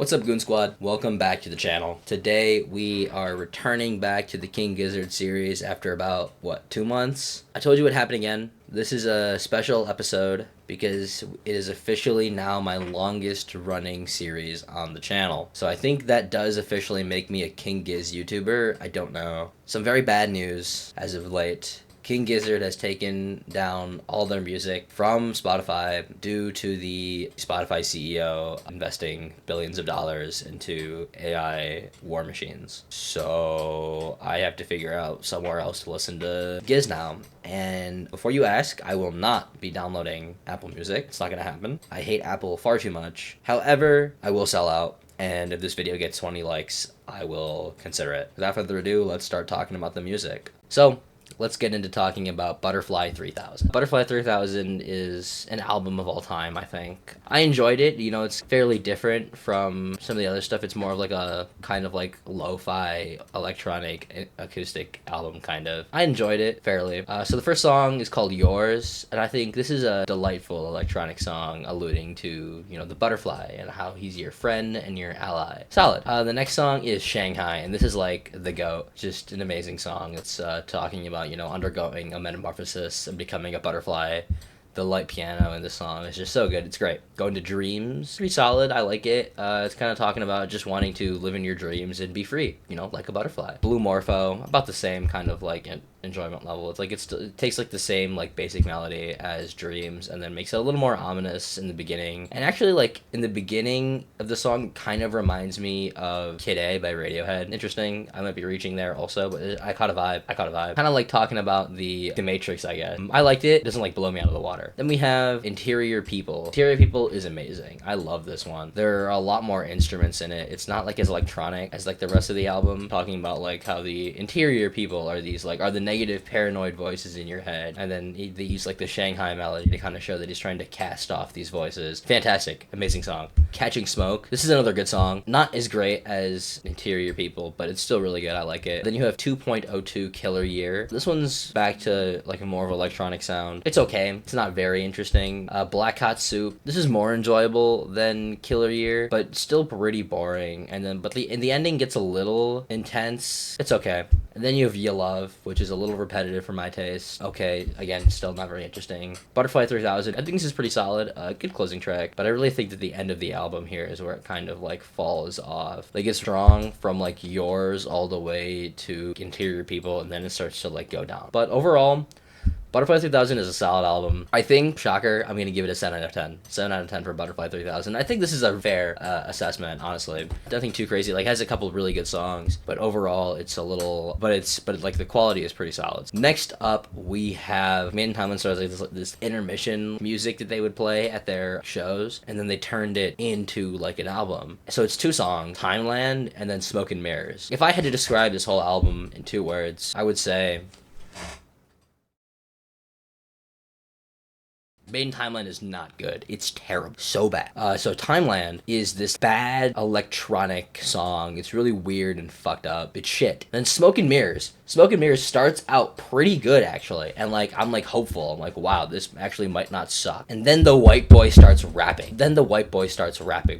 What's up, Goon Squad? Welcome back to the channel. Today we are returning back to the King Gizzard series after about, 2 months? I told you what happened again. This is a special episode because it is officially now my longest running series on the channel. So I think that does officially make me a King Giz YouTuber. I don't know. Some very bad news as of late. King Gizzard has taken down all their music from Spotify due to the Spotify CEO investing billions of dollars into AI war machines. So I have to figure out somewhere else to listen to Giz now. And before you ask, I will not be downloading Apple Music. It's not gonna happen. I hate Apple far too much. However, I will sell out. And if this video gets 20 likes, I will consider it. Without further ado, let's start talking about the music. So, let's get into talking about Butterfly 3000. Butterfly 3000 is an album of all time, I think. I enjoyed it. You know, it's fairly different from some of the other stuff. It's more of like a kind of like lo-fi electronic acoustic album, kind of. I enjoyed it fairly. So the first song is called Yours, and I think this is a delightful electronic song alluding to, you know, the butterfly and how he's your friend and your ally. Solid. The next song is Shanghai, and this is like the GOAT. Just an amazing song. It's talking about, you know, undergoing a metamorphosis and becoming a butterfly. The light piano in this song is just so good. It's great. Going to Dreams, pretty solid. I like it. It's kind of talking about just wanting to live in your dreams and be free, you know, like a butterfly. Blue Morpho, about the same kind of like enjoyment level. It's like it takes like the same like basic melody as Dreams and then makes it a little more ominous in the beginning. And actually, like in the beginning of the song, kind of reminds me of Kid A by Radiohead. Interesting. I might be reaching there also, but I caught a vibe. Kind of like talking about the Matrix, I guess. I liked it. It doesn't like blow me out of the water. Then we have Interior People. Interior People is amazing. I love this one. There are a lot more instruments in it. It's not like as electronic as like the rest of the album, talking about like how the interior people are these like are the negative paranoid voices in your head, and then they use like the Shanghai melody to kind of show that he's trying to cast off these voices. Fantastic. Amazing song. Catching Smoke. This is another good song. Not as great as Interior People, but it's still really good. I like it. Then you have 2.02 Killer Year. This one's back to like a more of electronic sound. It's okay. It's not very interesting. Black Hot Soup. This is more enjoyable than Killer Year, but still pretty boring. And then, but the ending gets a little intense. It's okay. And then you have You Love, which is a little repetitive for my taste. Okay, again, still not very interesting. Butterfly 3000. I think this is pretty solid. Good closing track. But I really think that the end of the album here is where it kind of like falls off. Like it's strong from like Yours all the way to Interior People, and then it starts to like go down. But overall, Butterfly 3000 is a solid album. I think, shocker, I'm going to give it a 7 out of 10. 7 out of 10 for Butterfly 3000. I think this is a fair assessment, honestly. Nothing too crazy. Like, has a couple of really good songs, but overall, it's a little, but like the quality is pretty solid. Next up, we have Made in Timeland starts like this intermission music that they would play at their shows, and then they turned it into like an album. So it's 2 songs, Timeland and then Smoke and Mirrors. If I had to describe this whole album in 2 words, I would say Made in Timeland is not good. It's terrible. So bad. So Timeland is this bad electronic song. It's really weird and fucked up. It's shit. Then Smoke and Mirrors. Smoke and Mirrors starts out pretty good, actually. And, like, I'm, like, hopeful. I'm like, wow, this actually might not suck. And then the white boy starts rapping.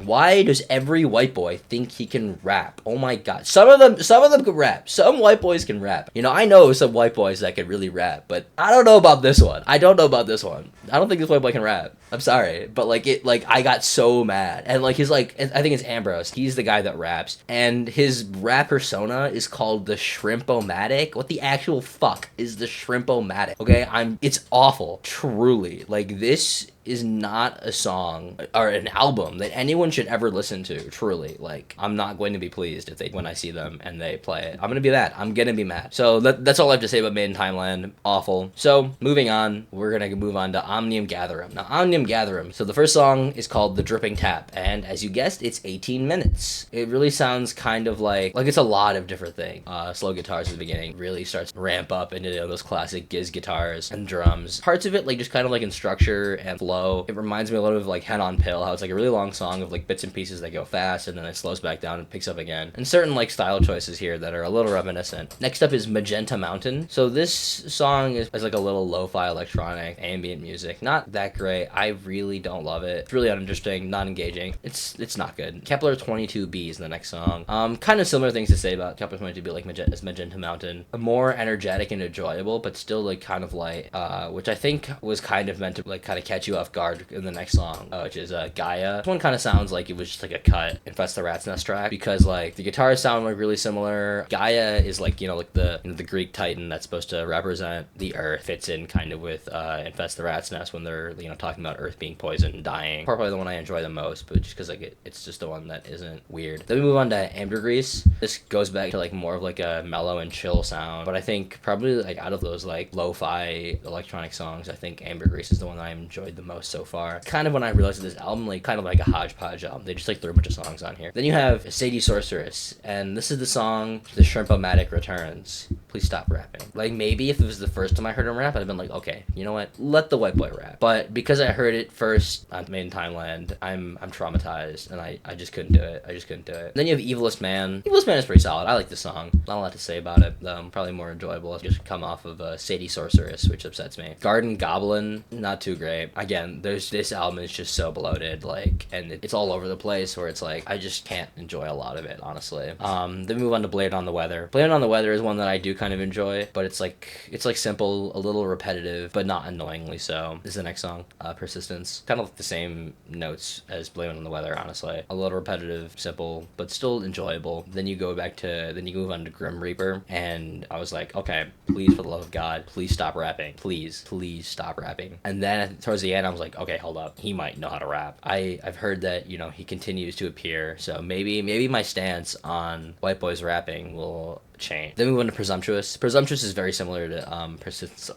Why does every white boy think he can rap? Oh, my God. Some of them can rap. Some white boys can rap. You know, I know some white boys that can really rap, but I don't know about this one. I don't think this white boy can rap. I'm sorry, but I got so mad. And like I think it's Ambrose. He's the guy that raps, and his rap persona is called the Shrimp-O-Matic. What the actual fuck is the Shrimp-O-Matic? Okay, it's awful. Truly, like this is not a song or an album that anyone should ever listen to. Truly, like I'm not going to be pleased when I see them and they play it. I'm gonna be mad. So that's all I have to say about Made in Timeland. Awful. So moving on, we're gonna move on to Omnium Gatherum. Now Omnium Gatherum. So the first song is called The Dripping Tap, and as you guessed, it's 18 minutes. It really sounds kind of like it's a lot of different things. Slow guitars at the beginning really starts to ramp up into those classic Giz guitars and drums. Parts of it like just kind of like in structure and flow. It reminds me a little of like Head on Pill, how it's like a really long song of like bits and pieces that go fast and then it slows back down and picks up again. And certain like style choices here that are a little reminiscent. Next up is Magenta Mountain. So this song is like a little lo-fi electronic ambient music. Not that great. I really don't love it. It's really uninteresting, not engaging. It's not good. Kepler 22b is the next song. Kind of similar things to say about Kepler 22b, like as Magenta Mountain. More energetic and enjoyable, but still like kind of light, which I think was kind of meant to like kind of catch you off guard in the next song, which is Gaia. This one kind of sounds like it was just like a cut Infest the Rat's Nest track, because like the guitars sound like really similar. Gaia is like, you know, like the Greek titan that's supposed to represent the earth, fits in kind of with Infest the Rat's Nest when they're, you know, talking about earth being poisoned and dying. Probably the one I enjoy the most, but just because like it's just the one that isn't weird. Then we move on to Ambergris. This goes back to like more of like a mellow and chill sound, but I think probably like out of those like lo-fi electronic songs, I think Ambergris is the one that I enjoyed the most so far. Kind of when I realized that this album like kind of like a hodgepodge album. They just like threw a bunch of songs on here. Then you have Sadie Sorceress, and this is the song The Shrimp-O-Matic Returns. Please stop rapping. Like maybe if it was the first time I heard him rap, I'd have been like, okay, you know what? Let the white boy rap. But because I heard it first on Made in Timeland, I'm traumatized, and I just couldn't do it. I just couldn't do it. Then you have Evilest Man. Evilest Man is pretty solid. I like the song. Not a lot to say about it. Probably more enjoyable. Just come off of Sadie Sorceress, which upsets me. Garden Goblin, not too great. Again, this album is just so bloated, like, and it's all over the place where it's like I just can't enjoy a lot of it, honestly. Then we move on to Blade on the Weather. Blade on the Weather is one that I do kind of enjoy, but it's like simple, a little repetitive, but not annoyingly so. This is the next song, Persistence. Kind of like the same notes as Blade on the Weather, honestly. A little repetitive, simple, but still enjoyable. Then you move on to Grim Reaper, and I was like, okay, please, for the love of God, please stop rapping. Please stop rapping. And then towards the end, I was like, okay, hold up, he might know how to rap. I've heard that, you know, he continues to appear, so maybe my stance on white boys rapping will change. Then we went to Presumptuous. Presumptuous is very similar to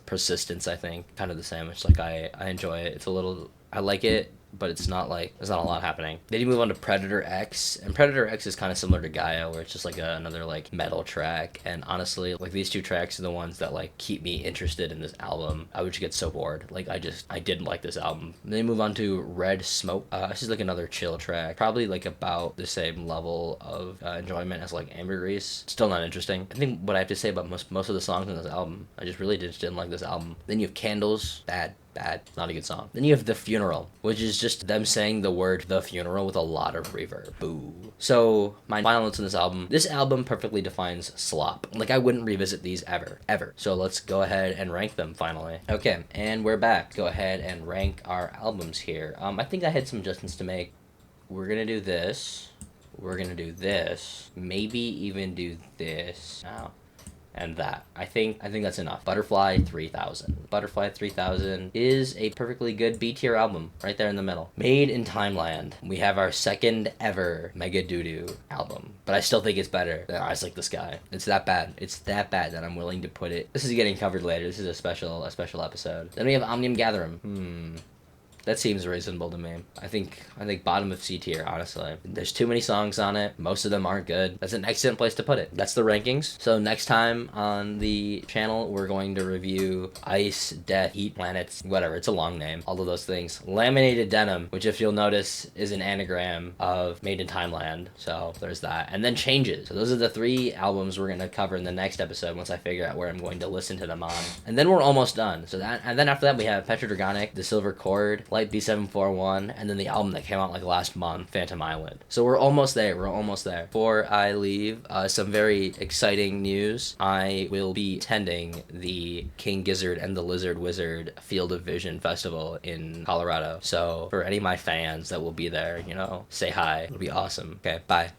Persistence, I think. Kind of the same. It's like I enjoy it. I like it, but it's not like there's not a lot happening. Then you move on to Predator X, and Predator X is kind of similar to Gaia, where it's just like another like metal track. And honestly, like these two tracks are the ones that like keep me interested in this album. I would just get so bored. Like I didn't like this album. Then you move on to Red Smoke. This is like another chill track, probably like about the same level of enjoyment as like Ambergris. Still not interesting. I think what I have to say about most of the songs in this album, I just really just didn't like this album. Then you have Candles, bad, not a good song. Then you have The Funeral, which is just them saying the word The Funeral with a lot of reverb. Boo. So my final notes on this album perfectly defines slop. Like I wouldn't revisit these ever. So let's go ahead and rank them finally. Okay, and we're back. Go ahead and rank our albums here. I think I had some adjustments to make. We're gonna do this. We're gonna do this. Maybe even do this. Now. And that. I think that's enough. Butterfly 3000. Butterfly 3000 is a perfectly good B tier album right there in the middle. Made in Timeland. We have our second ever Mega Doodoo album, but I still think it's better than Eyes Like the Sky. It's that bad. It's that bad that I'm willing to put it. This is getting covered later. This is a special episode. Then we have Omnium Gatherum. That seems reasonable to me. I think bottom of C tier, honestly. There's too many songs on it. Most of them aren't good. That's an excellent place to put it. That's the rankings. So next time on the channel, we're going to review Ice, Death, Heat, Planets, whatever. It's a long name. All of those things. Laminated Denim, which if you'll notice is an anagram of Made in Timeland. So there's that. And then Changes. So those are the 3 albums we're going to cover in the next episode once I figure out where I'm going to listen to them on. And then we're almost done. And then after that we have Petrodragonic, The Silver Chord, Light B741, and then the album that came out like last month, Phantom Island. So we're almost there. Before I leave, some very exciting news. I will be attending the King Gizzard and the Lizard Wizard Field of Vision Festival in Colorado. So for any of my fans that will be there, you know, say hi. It'll be awesome. Okay, bye.